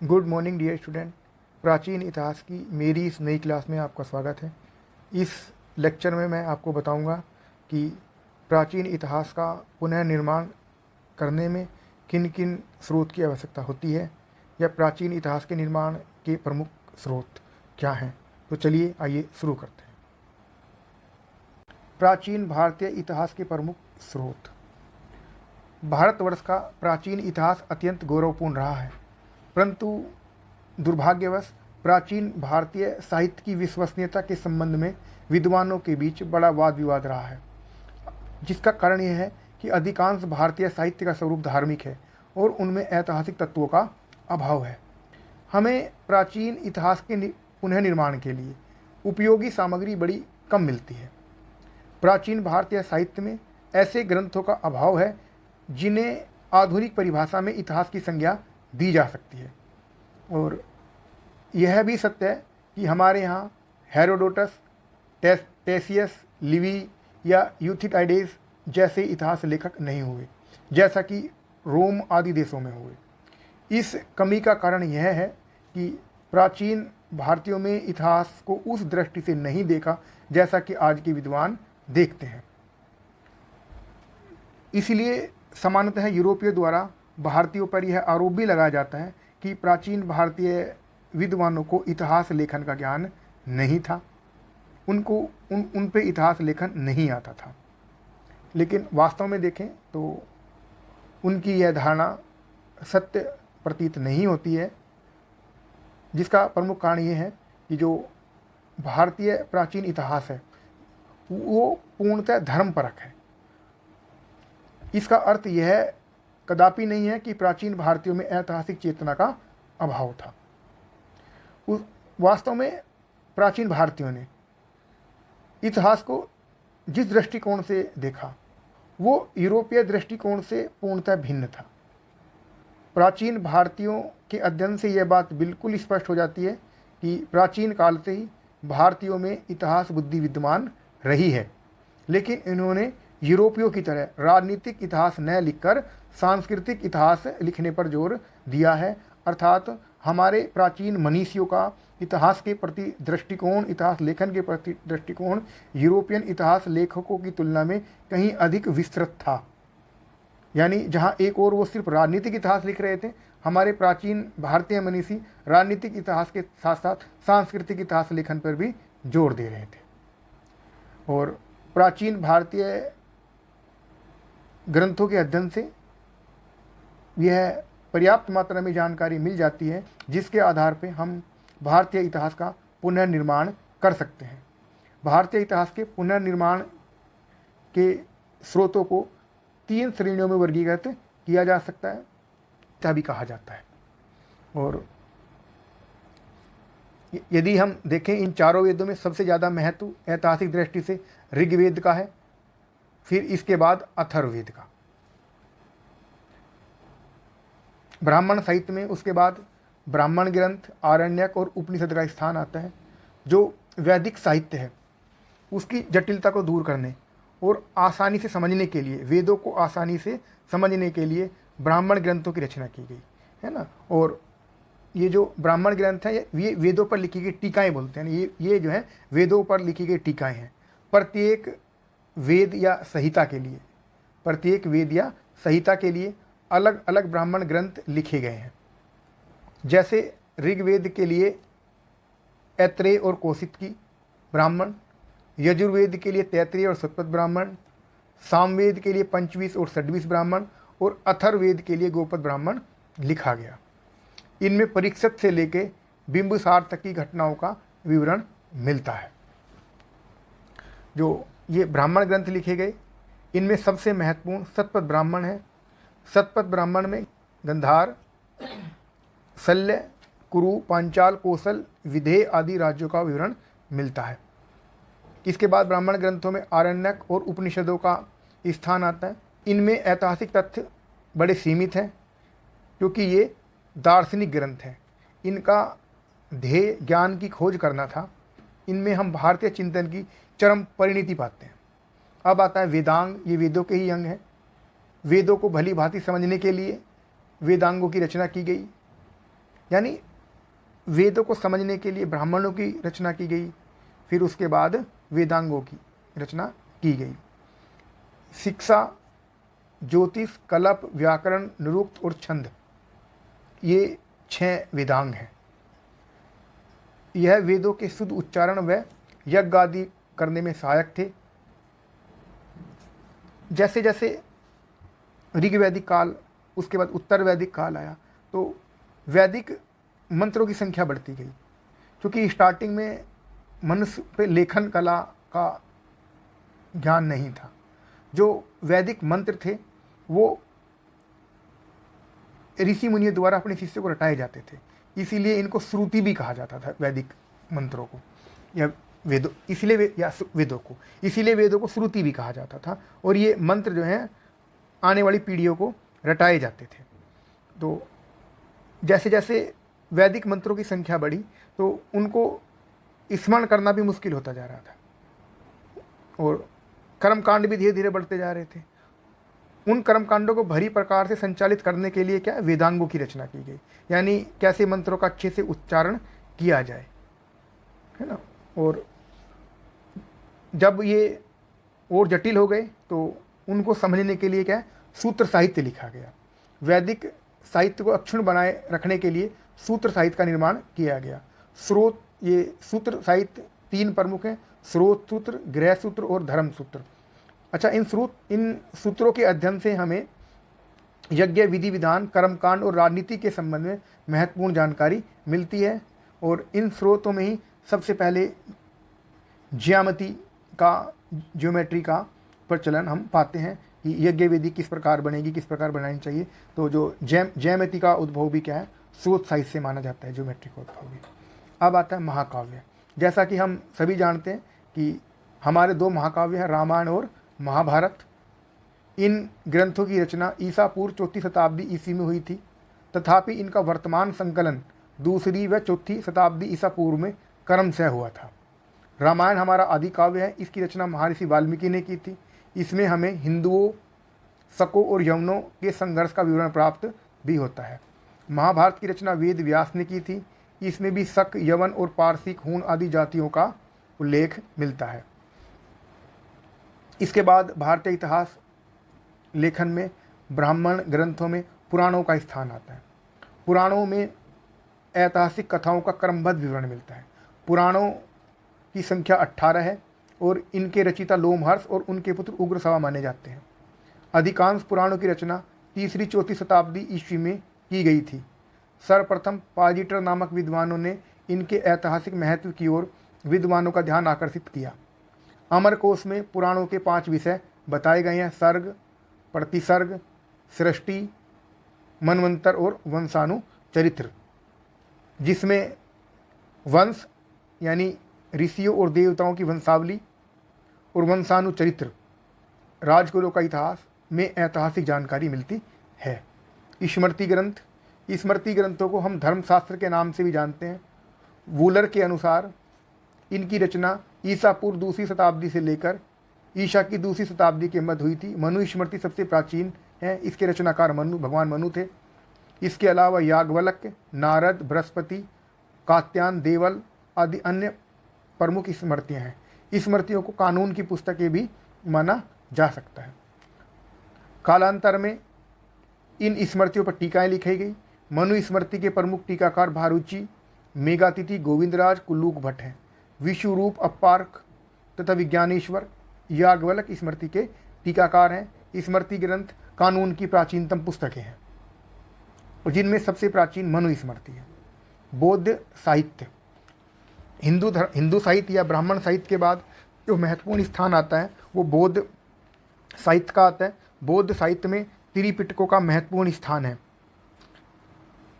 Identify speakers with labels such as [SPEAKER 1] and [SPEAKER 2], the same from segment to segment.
[SPEAKER 1] Good morning dear student. प्राचीन इतिहास की मेरी इस नई क्लास में आपका स्वागत है। इस लेक्चर में मैं आपको बताऊंगा कि प्राचीन इतिहास का पुनर्निर्माण करने में किन किन स्रोत की आवश्यकता होती है या प्राचीन इतिहास के निर्माण के प्रमुख स्रोत क्या हैं। तो चलिए आइए शुरू करते हैं। प्राचीन भारतीय इतिहास के प्रमुख स्रोत। भारतवर्ष का प्राचीन इतिहास अत्यंत गौरवपूर्ण रहा है, परंतु दुर्भाग्यवश प्राचीन भारतीय साहित्य की विश्वसनीयता के संबंध में विद्वानों के बीच बड़ा वाद विवाद रहा है, जिसका कारण यह है कि अधिकांश भारतीय साहित्य का स्वरूप धार्मिक है और उनमें ऐतिहासिक तत्वों का अभाव है। हमें प्राचीन इतिहास के पुनर्निर्माण के लिए उपयोगी सामग्री बड़ी कम मिलती है। प्राचीन भारतीय साहित्य में ऐसे ग्रंथों का अभाव है जिन्हें आधुनिक परिभाषा में इतिहास की संज्ञा दी जा सकती है, और यह भी सत्य है कि हमारे यहाँ हेरोडोटस, टेसियस, लिवी या यूथिडाइडेस जैसे इतिहास लेखक नहीं हुए, जैसा कि रोम आदि देशों में हुए। इस कमी का कारण यह है कि प्राचीन भारतीयों में इतिहास को उस दृष्टि से नहीं देखा जैसा कि आज के विद्वान देखते हैं। इसलिए सामान्यतः यूरोपियों द्वारा भारतीयों पर यह आरोप भी लगाया जाता है कि प्राचीन भारतीय विद्वानों को इतिहास लेखन का ज्ञान नहीं था, उनको उन पे इतिहास लेखन नहीं आता था। लेकिन वास्तव में देखें तो उनकी यह धारणा सत्य प्रतीत नहीं होती है, जिसका प्रमुख कारण ये है कि जो भारतीय प्राचीन इतिहास है वो पूर्णतः धर्मपरक है। इसका अर्थ यह कदापि नहीं है कि प्राचीन भारतीयों में ऐतिहासिक चेतना का अभाव था। वास्तव में प्राचीन भारतीयों ने इतिहास को जिस दृष्टिकोण से देखा वो यूरोपीय दृष्टिकोण से पूर्णतः भिन्न था। प्राचीन भारतीयों के अध्ययन से यह बात बिल्कुल स्पष्ट हो जाती है कि प्राचीन काल से ही भारतीयों में इतिहास बुद्धि विद्यमान रही है, लेकिन इन्होंने यूरोपियों की तरह राजनीतिक इतिहास न लिखकर सांस्कृतिक इतिहास लिखने पर जोर दिया है। अर्थात हमारे प्राचीन मनीषियों का इतिहास के प्रति दृष्टिकोण, इतिहास लेखन के प्रति दृष्टिकोण यूरोपियन इतिहास लेखकों की तुलना में कहीं अधिक विस्तृत था। यानी जहाँ एक और वो सिर्फ राजनीतिक इतिहास लिख रहे थे, हमारे प्राचीन भारतीय मनीषी राजनीतिक इतिहास के साथ साथ सांस्कृतिक इतिहास लेखन पर भी जोर दे रहे थे। और प्राचीन भारतीय ग्रंथों के अध्ययन से यह पर्याप्त मात्रा में जानकारी मिल जाती है, जिसके आधार पर हम भारतीय इतिहास का पुनर्निर्माण कर सकते हैं। भारतीय इतिहास के पुनर्निर्माण के स्रोतों को 3 श्रेणियों में वर्गीकृत किया जा सकता है, ऐसा भी कहा जाता है। और यदि हम देखें इन चारों वेदों में सबसे ज़्यादा महत्व ऐतिहासिक दृष्टि से ऋग्वेद का है, फिर इसके बाद अथर्ववेद का। ब्राह्मण साहित्य में उसके बाद ब्राह्मण ग्रंथ, आरण्यक और उपनिषद का स्थान आता है। जो वैदिक साहित्य है उसकी जटिलता को दूर करने और आसानी से समझने के लिए, वेदों को आसानी से समझने के लिए ब्राह्मण ग्रंथों की रचना की गई है ना। और ये जो ब्राह्मण ग्रंथ है ये वेदों पर लिखी गई टीकाएँ बोलते हैं। ये जो है वेदों पर लिखी गई टीकाएँ हैं। प्रत्येक वेद या संहिता के लिए, प्रत्येक वेद या संहिता के लिए अलग अलग ब्राह्मण ग्रंथ लिखे गए हैं। जैसे ऋग्वेद के लिए ऐत्रेय और कौशिकी ब्राह्मण, यजुर्वेद के लिए तैत्तिरीय और शतपथ ब्राह्मण, सामवेद के लिए पंचवीस और षड्वीस ब्राह्मण और अथर्ववेद के लिए गोपद ब्राह्मण लिखा गया। इनमें परीक्षित से लेके बिंबिसार तक की घटनाओं का विवरण मिलता है। जो ये ब्राह्मण ग्रंथ लिखे गए इनमें सबसे महत्वपूर्ण शतपथ ब्राह्मण है। शतपथ ब्राह्मण में गंधार, शल्य, कुरु, पांचाल, कौशल, विदेह आदि राज्यों का विवरण मिलता है। इसके बाद ब्राह्मण ग्रंथों में आरण्यक और उपनिषदों का स्थान आता है। इनमें ऐतिहासिक तथ्य बड़े सीमित हैं क्योंकि ये दार्शनिक ग्रंथ हैं। इनका ध्येय ज्ञान की खोज करना था। इनमें हम भारतीय चिंतन की चरम परिणति पाते हैं। अब आता है वेदांग। ये वेदों के ही अंग हैं। वेदों को भली भांति समझने के लिए वेदांगों की रचना की गई। यानी वेदों को समझने के लिए ब्राह्मणों की रचना की गई, फिर उसके बाद वेदांगों की रचना की गई। शिक्षा, ज्योतिष, कल्प, व्याकरण, निरुक्त और छंद, ये 6 वेदांग हैं। यह वेदों के शुद्ध उच्चारण व यज्ञ आदि करने में सहायक थे। जैसे जैसे ऋग्वैदिक काल, उसके बाद उत्तर वैदिक काल आया, तो वैदिक मंत्रों की संख्या बढ़ती गई, क्योंकि स्टार्टिंग में मनुष्य पे लेखन कला का ज्ञान नहीं था। जो वैदिक मंत्र थे वो ऋषि मुनियों द्वारा अपने शिष्यों को रटाए जाते थे, इसीलिए इनको श्रुति भी कहा जाता था, वैदिक मंत्रों को या वेदों, इसीलिए वेदों को श्रुति भी कहा जाता था। और ये मंत्र जो हैं आने वाली पीढ़ियों को रटाए जाते थे। तो जैसे जैसे वैदिक मंत्रों की संख्या बढ़ी तो उनको स्मरण करना भी मुश्किल होता जा रहा था, और कर्मकांड भी धीरे धीरे बढ़ते जा रहे थे। उन कर्मकांडों को भली प्रकार से संचालित करने के लिए क्या वेदांगों की रचना की गई, यानी कैसे मंत्रों का अच्छे से उच्चारण किया जाए, है ना। और जब ये और जटिल हो गए तो उनको समझने के लिए क्या सूत्र साहित्य लिखा गया। वैदिक साहित्य को अक्षुण्ण बनाए रखने के लिए सूत्र साहित्य का निर्माण किया गया। स्रोत, ये सूत्र साहित्य 3 प्रमुख हैं: स्रोत सूत्र, गृह सूत्र और धर्म सूत्र। अच्छा, इन सूत्रों के अध्ययन से हमें यज्ञ, विधि विधान, कर्मकांड और राजनीति के संबंध में महत्वपूर्ण जानकारी मिलती है। और इन स्रोतों में ही सबसे पहले ज्योमेट्री का प्रचलन हम पाते हैं कि यज्ञ विधि किस प्रकार बनेगी, किस प्रकार बनानी चाहिए। तो जो ज्यामिति का उद्भव भी क्या है, स्रोत साहित्य से माना जाता है, ज्योमेट्री का उद्भव भी। अब आता है महाकाव्य। जैसा कि हम सभी जानते हैं कि हमारे 2 महाकाव्य हैं, रामायण और महाभारत। इन ग्रंथों की रचना ईसा पूर्व 4वीं शताब्दी ईस्वी में हुई थी, तथापि इनका वर्तमान संकलन 2री व 4वीं शताब्दी ईसा पूर्व में क्रमशः हुआ था। रामायण हमारा आदि काव्य है। इसकी रचना महर्षि वाल्मीकि ने की थी। इसमें हमें हिंदुओं, शकों और यवनों के संघर्ष का विवरण प्राप्त भी होता है। महाभारत की रचना वेद व्यास ने की थी। इसमें भी शक, यवन और पारसिक, हूण आदि जातियों का उल्लेख मिलता है। इसके बाद भारतीय इतिहास लेखन में ब्राह्मण ग्रंथों में पुराणों का स्थान आता है। पुराणों में ऐतिहासिक कथाओं का क्रमबद्ध विवरण मिलता है। पुराणों की संख्या 18 है और इनके रचयिता लोमहर्ष और उनके पुत्र उग्रश्रवा माने जाते हैं। अधिकांश पुराणों की रचना 3री-4वीं शताब्दी ईस्वी में की गई थी। सर्वप्रथम पाजीटर नामक विद्वानों ने इनके ऐतिहासिक महत्व की ओर विद्वानों का ध्यान आकर्षित किया। अमरकोश में पुराणों के 5 विषय बताए गए हैं: सर्ग, प्रतिसर्ग, सृष्टि, मनवंतर और वंशानुचरित्र, जिसमें वंश यानी ऋषियों और देवताओं की वंशावली और वंशानुचरित्र, राजकुलों का इतिहास में ऐतिहासिक जानकारी मिलती है। स्मृति ग्रंथ, स्मृति ग्रंथों को हम धर्मशास्त्र के नाम से भी जानते हैं। वूलर के अनुसार इनकी रचना ईसा पूर्व 2वीं शताब्दी से लेकर ईसा की 2वीं शताब्दी के मध्य हुई थी। मनु स्मृति सबसे प्राचीन है। इसके रचनाकार भगवान मनु थे। इसके अलावा याज्ञवल्क्य, नारद, बृहस्पति, कात्यायन, देवल आदि अन्य प्रमुख स्मृतियाँ हैं। स्मृतियों को कानून की पुस्तकें भी माना जा सकता है। कालांतर में इन स्मृतियों पर टीकाएँ लिखी गई। मनु स्मृति के प्रमुख टीकाकार भारुचि, मेघातिथि, गोविंदराज, कुल्लूक भट्ट हैं। विश्वरूप, अपार्क तथा विज्ञानेश्वर याज्ञवल्क्य स्मृति के टीकाकार हैं। स्मृति ग्रंथ कानून की प्राचीनतम पुस्तकें हैं, और जिनमें सबसे प्राचीन मनु स्मृति है। बौद्ध साहित्य, हिंदू साहित्य या ब्राह्मण साहित्य के बाद जो महत्वपूर्ण स्थान आता है वो बौद्ध साहित्य का आता है। बौद्ध साहित्य में त्रिपिटकों का महत्वपूर्ण स्थान है।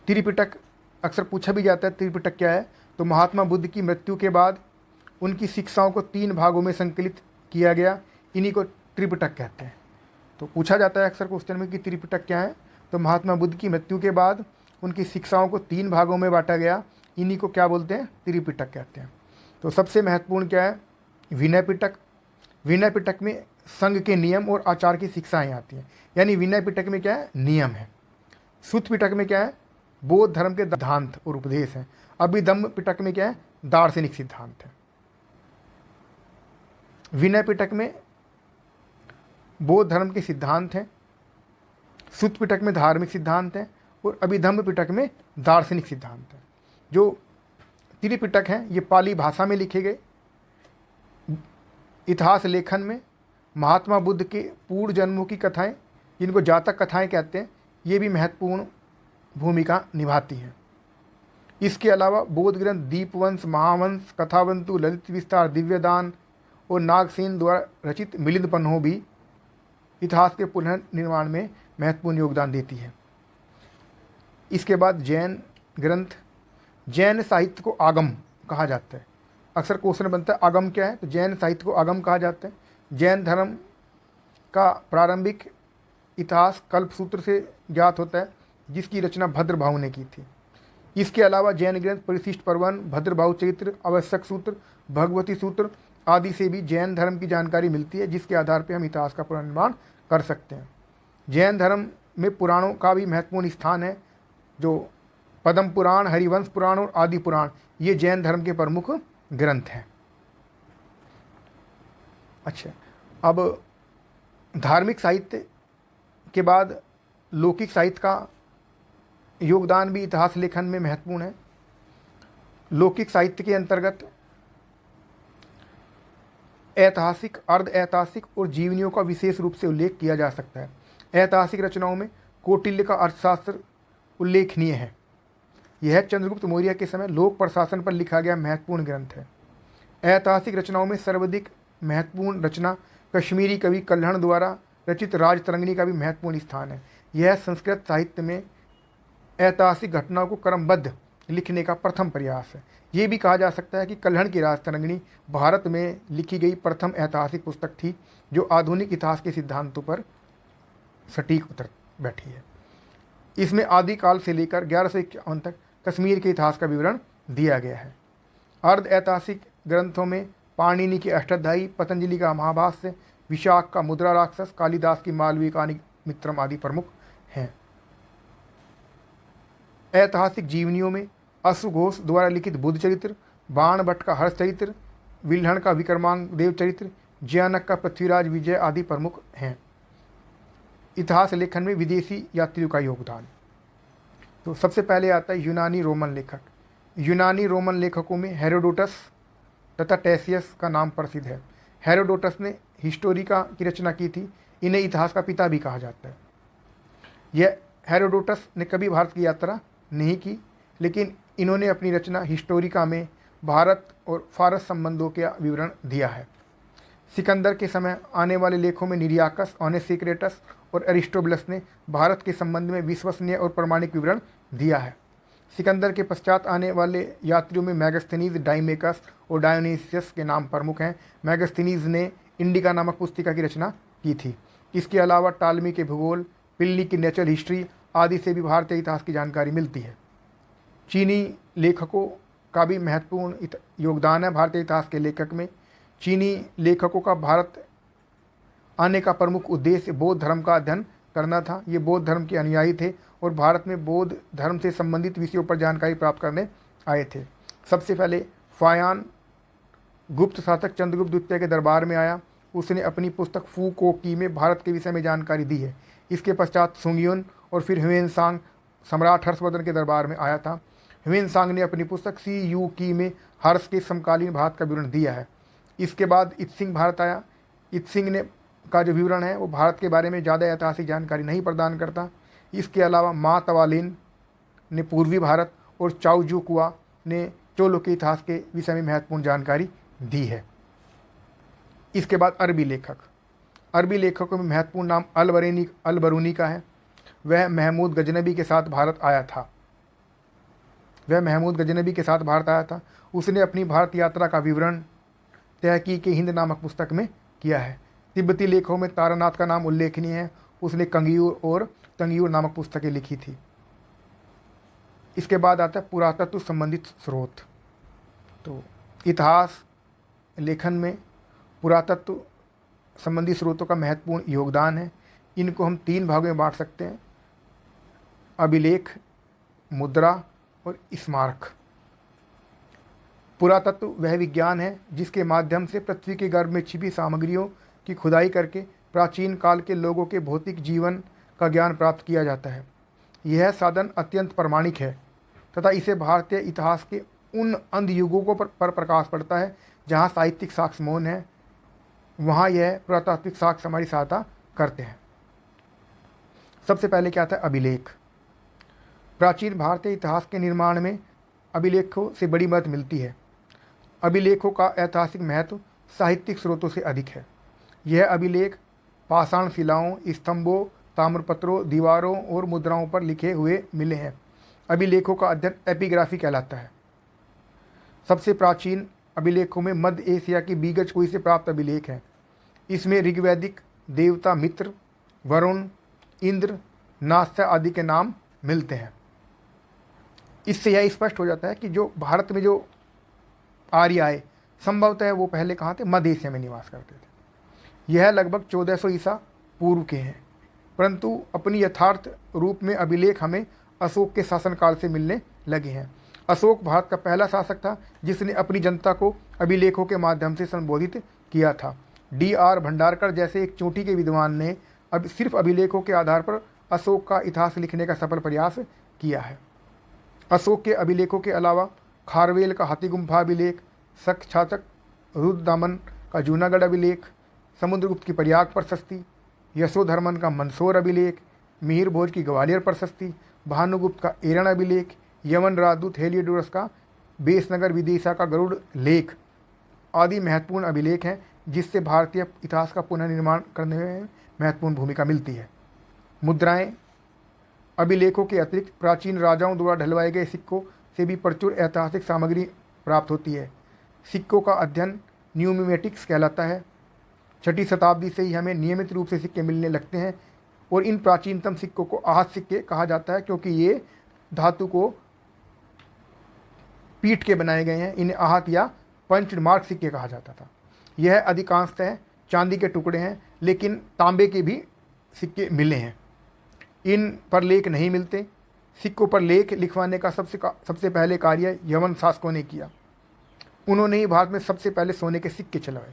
[SPEAKER 1] त्रिपिटक अक्सर पूछा भी जाता है, त्रिपिटक क्या है? तो महात्मा बुद्ध की मृत्यु के बाद उनकी शिक्षाओं को 3 भागों में संकलित किया गया, इन्हीं को त्रिपिटक कहते हैं। तो पूछा जाता है अक्सर क्वेश्चन में कि त्रिपिटक क्या है? तो महात्मा बुद्ध की मृत्यु के बाद उनकी शिक्षाओं को 3 भागों में बांटा गया, इन्हीं को क्या बोलते हैं? त्रिपिटक कहते हैं। तो सबसे महत्वपूर्ण क्या है? विनय पिटक। विनय पिटक में संघ के नियम और आचार की शिक्षाएँ आती हैं, यानी विनय पिटक में क्या है? नियम है। सुत्त पिटक में क्या है? बौद्ध धर्म के सिद्धांत और उपदेश हैं। अभिधम्म पिटक में क्या है? दार्शनिक सिद्धांत है। विनय पिटक में बौद्ध धर्म के सिद्धांत हैं। सुत्त पिटक में धार्मिक सिद्धांत हैं और अभिधम्म पिटक में दार्शनिक सिद्धांत हैं। जो त्रिपिटक हैं ये पाली भाषा में लिखे गए। इतिहास लेखन में महात्मा बुद्ध के पूर्व जन्मों की कथाएं, जिनको जातक कथाएं कहते हैं, ये भी महत्वपूर्ण भूमिका निभाती हैं। इसके अलावा बौद्ध ग्रंथ दीपवंश, महावंश, कथावंतु, ललित विस्तार, दिव्यदान और नागसेन द्वारा रचित मिलिंद पन्हों भी इतिहास के पुनर्निर्माण में महत्वपूर्ण योगदान देती है। इसके बाद जैन ग्रंथ। जैन साहित्य को आगम कहा जाता है। अक्सर क्वेश्चन बनता है आगम क्या है, तो जैन साहित्य को आगम कहा जाता है। जैन धर्म का प्रारंभिक इतिहास कल्पसूत्र से ज्ञात होता है, जिसकी रचना भद्रभाहु ने की थी। इसके अलावा जैन ग्रंथ परिशिष्ट पर्वन, भद्रभाहु चरित्र, आवश्यक सूत्र, भगवती सूत्र आदि से भी जैन धर्म की जानकारी मिलती है, जिसके आधार पर हम इतिहास का पुनर्निर्माण कर सकते हैं। जैन धर्म में पुराणों का भी महत्वपूर्ण स्थान है। जो पद्म पुराण, हरिवंश पुराण और आदि पुराण, ये जैन धर्म के प्रमुख ग्रंथ हैं। अच्छा, अब धार्मिक साहित्य के बाद लौकिक साहित्य का योगदान भी इतिहास लेखन में महत्वपूर्ण है। लौकिक साहित्य के अंतर्गत ऐतिहासिक, अर्ध ऐतिहासिक और जीवनियों का विशेष रूप से उल्लेख किया जा सकता है। ऐतिहासिक रचनाओं में कौटिल्य का अर्थशास्त्र उल्लेखनीय है। यह चंद्रगुप्त मौर्य के समय लोक प्रशासन पर लिखा गया महत्वपूर्ण ग्रंथ है। ऐतिहासिक रचनाओं में सर्वाधिक महत्वपूर्ण रचना कश्मीरी कवि कल्हण द्वारा रचित राजतरंगिणी का भी महत्वपूर्ण स्थान है। यह संस्कृत साहित्य में ऐतिहासिक घटनाओं को क्रमबद्ध लिखने का प्रथम प्रयास है। ये भी कहा जा सकता है कि कल्हण की राजतरंगिणी भारत में लिखी गई प्रथम ऐतिहासिक पुस्तक थी, जो आधुनिक इतिहास के सिद्धांतों पर सटीक उतर बैठी है। इसमें आदिकाल से लेकर 1151 तक कश्मीर के इतिहास का विवरण दिया गया है। अर्ध ऐतिहासिक ग्रंथों में पाणिनि की अष्टाध्यायी, पतंजलि का महाभाष्य, विशाख का मुद्रा राक्षस, कालिदास की मालवीय कहानी मित्रम आदि प्रमुख हैं। ऐतिहासिक जीवनियों में अश्वघोष द्वारा लिखित बुद्ध चरित्र, बाण भट्ट का हर्ष चरित्र, विल्हण का विक्रमांक देव चरित्र, जयानक का पृथ्वीराज विजय आदि प्रमुख हैं। इतिहास लेखन में विदेशी यात्रियों का योगदान। तो सबसे पहले आता है यूनानी रोमन लेखक। यूनानी रोमन लेखकों में हेरोडोटस तथा टेसियस का नाम प्रसिद्ध है। हेरोडोटस ने हिस्टोरिका की रचना की थी। इन्हें इतिहास का पिता भी कहा जाता है। यह हेरोडोटस ने कभी भारत की यात्रा नहीं की, लेकिन इन्होंने अपनी रचना हिस्टोरिका में भारत और फारस संबंधों का विवरण दिया है। सिकंदर के समय आने वाले लेखों में निरियाकस, ऑनेसिक्रेटस और एरिस्टोबुलस ने भारत के संबंध में विश्वसनीय और प्रमाणिक विवरण दिया है। सिकंदर के पश्चात आने वाले यात्रियों में मैगस्थनीज, डाइमेकस और डायोनीसियस के नाम प्रमुख हैं। मैगस्थनीज ने इंडिका नामक पुस्तिका की रचना की थी। इसके अलावा टालमी के भूगोल, पिल्ली की नेचुरल हिस्ट्री आदि से भी भारतीय इतिहास की जानकारी मिलती है। चीनी लेखकों का भी महत्वपूर्ण योगदान है भारतीय इतिहास के लेखक में। चीनी लेखकों का भारत आने का प्रमुख उद्देश्य बौद्ध धर्म का अध्ययन करना था। ये बौद्ध धर्म के अनुयायी थे और भारत में बौद्ध धर्म से संबंधित विषयों पर जानकारी प्राप्त करने आए थे। सबसे पहले फायान गुप्त शासक चंद्रगुप्त द्वितीय के दरबार में आया। उसने अपनी पुस्तक फू को की में भारत के विषय में जानकारी दी है। इसके पश्चात सुंगयुन और फिर ह्वेनसांग सम्राट हर्षवर्धन के दरबार में आया था। ह्वेनसांग ने अपनी पुस्तक सी यू की में हर्ष के समकालीन भारत का विवरण दिया है। इसके बाद इत्सिंग भारत आया। इत्सिंग ने का जो विवरण है वो भारत के बारे में ज़्यादा ऐतिहासिक जानकारी नहीं प्रदान करता। इसके अलावा मा तवालिन ने पूर्वी भारत और चाउजुकुआ ने चोलों के इतिहास के विषय में महत्वपूर्ण जानकारी दी है। इसके बाद अरबी लेखक। अरबी लेखकों में महत्वपूर्ण नाम अल-बरूनी का है। वह महमूद गजनबी के साथ भारत आया था। उसने अपनी भारत यात्रा का विवरण तहकीक-ए-हिंद नामक पुस्तक में किया है। तिब्बती लेखों में तारानाथ का नाम उल्लेखनीय है। उसने कंगियूर और तंगियूर नामक पुस्तकें लिखी थी। इसके बाद आता है पुरातत्व संबंधित स्रोत। तो इतिहास लेखन में पुरातत्व संबंधी स्रोतों का महत्वपूर्ण योगदान है। इनको हम 3 भागों में बांट सकते हैं: अभिलेख, मुद्रा और स्मारक। पुरातत्व वह विज्ञान है जिसके माध्यम से पृथ्वी के गर्भ में छिपी सामग्रियों की खुदाई करके प्राचीन काल के लोगों के भौतिक जीवन का ज्ञान प्राप्त किया जाता है। यह साधन अत्यंत प्रामाणिक है तथा इसे भारतीय इतिहास के उन अंध युगों पर प्रकाश पड़ता है जहाँ साहित्यिक साक्ष्य मौन है, वहाँ यह पुरातात्विक साक्ष्य हमारी सहायता करते हैं। सबसे पहले क्या था? अभिलेख। प्राचीन भारतीय इतिहास के निर्माण में अभिलेखों से बड़ी मदद मिलती है। अभिलेखों का ऐतिहासिक महत्व साहित्यिक स्रोतों से अधिक है। यह अभिलेख पाषाण शिलाओं, स्तंभों, ताम्रपत्रों, दीवारों और मुद्राओं पर लिखे हुए मिले हैं। अभिलेखों का अध्ययन एपिग्राफी कहलाता है। सबसे प्राचीन अभिलेखों में मध्य एशिया की बीगज कुई से प्राप्त अभिलेख हैं। इसमें ऋग्वैदिक देवता मित्र, वरुण, इंद्र, नास्या आदि के नाम मिलते हैं। इससे यह स्पष्ट हो जाता है कि जो भारत में जो आर्य आए संभवतः वो पहले कहाँ थे? मध्य एशिया में निवास करते थे। यह लगभग 1400 ईसा पूर्व के हैं, परंतु अपनी यथार्थ रूप में अभिलेख हमें अशोक के शासनकाल से मिलने लगे हैं। अशोक भारत का पहला शासक था जिसने अपनी जनता को अभिलेखों के माध्यम से संबोधित किया था। D.R. भंडारकर जैसे एक चोटी के विद्वान ने अब सिर्फ अभिलेखों के आधार पर अशोक का इतिहास लिखने का सफल प्रयास किया है। अशोक के अभिलेखों के अलावा खारवेल का हाथी गुम्फा अभिलेख, शक छाचक रुद्रदामन का जूनागढ़ अभिलेख, समुद्रगुप्त की प्रयाग प्रशस्ति, यशोधर्मन का मंदसौर अभिलेख, मिहिर भोज की ग्वालियर प्रशस्ति, भानुगुप्त का एरण अभिलेख, यमन राजदूत हेलियोडोरस का बेसनगर विदिशा का गरुड़ लेख आदि महत्वपूर्ण अभिलेख हैं जिससे भारतीय इतिहास का पुनर्निर्माण करने में महत्वपूर्ण भूमिका मिलती है। मुद्राएं। अभिलेखों के अतिरिक्त प्राचीन राजाओं द्वारा ढलवाए गए सिक्कों से भी प्रचुर ऐतिहासिक सामग्री प्राप्त होती है। सिक्कों का अध्ययन न्यूमिमेटिक्स कहलाता है। 6ठी शताब्दी से ही हमें नियमित रूप से सिक्के मिलने लगते हैं और इन प्राचीनतम सिक्कों को आहत सिक्के कहा जाता है क्योंकि ये धातु को पीट के बनाए गए हैं। इन्हें आहत या पंच्ड मार्क सिक्के कहा जाता था। यह अधिकांशतः चांदी के टुकड़े हैं, लेकिन तांबे के भी सिक्के मिले हैं। इन पर लेख नहीं मिलते। सिक्कों पर लेख लिखवाने का सबसे पहले कार्य यवन शासकों ने किया। उन्होंने ही भारत में सबसे पहले सोने के सिक्के चलवाए।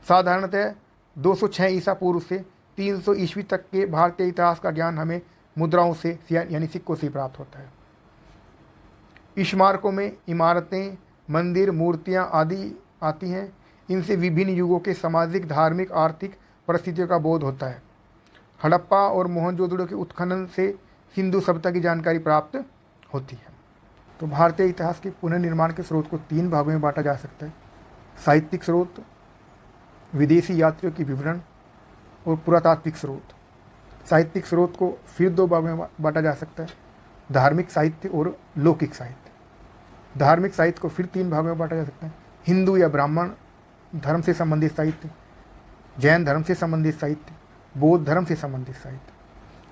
[SPEAKER 1] साधारणतः 206 ईसा पूर्व से 300 ईस्वी तक के भारतीय इतिहास का ज्ञान हमें मुद्राओं से यानी सिक्कों से प्राप्त होता है। स्मारकों में इमारतें, मंदिर, मूर्तियां आदि आती हैं। इनसे विभिन्न युगों के सामाजिक, धार्मिक, आर्थिक परिस्थितियों का बोध होता है। हड़प्पा और मोहनजोदड़ो के उत्खनन से सिंधु सभ्यता की जानकारी प्राप्त होती है। तो भारतीय इतिहास के पुनर्निर्माण के स्रोत को 3 भागों में बांटा जा सकता है: साहित्यिक स्रोत, विदेशी यात्रियों की विवरण और पुरातात्विक स्रोत। साहित्यिक स्रोत को फिर 2 भागों में बांटा जा सकता है: धार्मिक साहित्य और लौकिक साहित्य। धार्मिक साहित्य को फिर 3 भागों में बांटा जा सकता है: हिंदू या ब्राह्मण धर्म से संबंधित साहित्य, जैन धर्म से संबंधित साहित्य, बौद्ध धर्म से संबंधित साहित्य।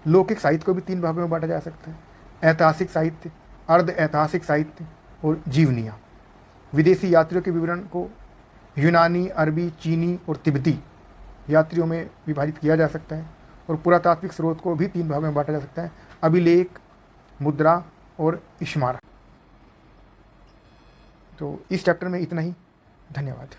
[SPEAKER 1] लौकिक साहित्य को भी 3 भागों में बांटा जा सकता है: ऐतिहासिक साहित्य, अर्ध ऐतिहासिक साहित्य और जीवनियाँ। विदेशी यात्रियों के विवरण को यूनानी, अरबी, चीनी और तिब्बती यात्रियों में विभाजित किया जा सकता है। और पुरातात्विक स्रोत को भी 3 भागों में बांटा जा सकता है: अभिलेख, मुद्रा और स्मारक। तो इस चैप्टर में इतना ही। धन्यवाद।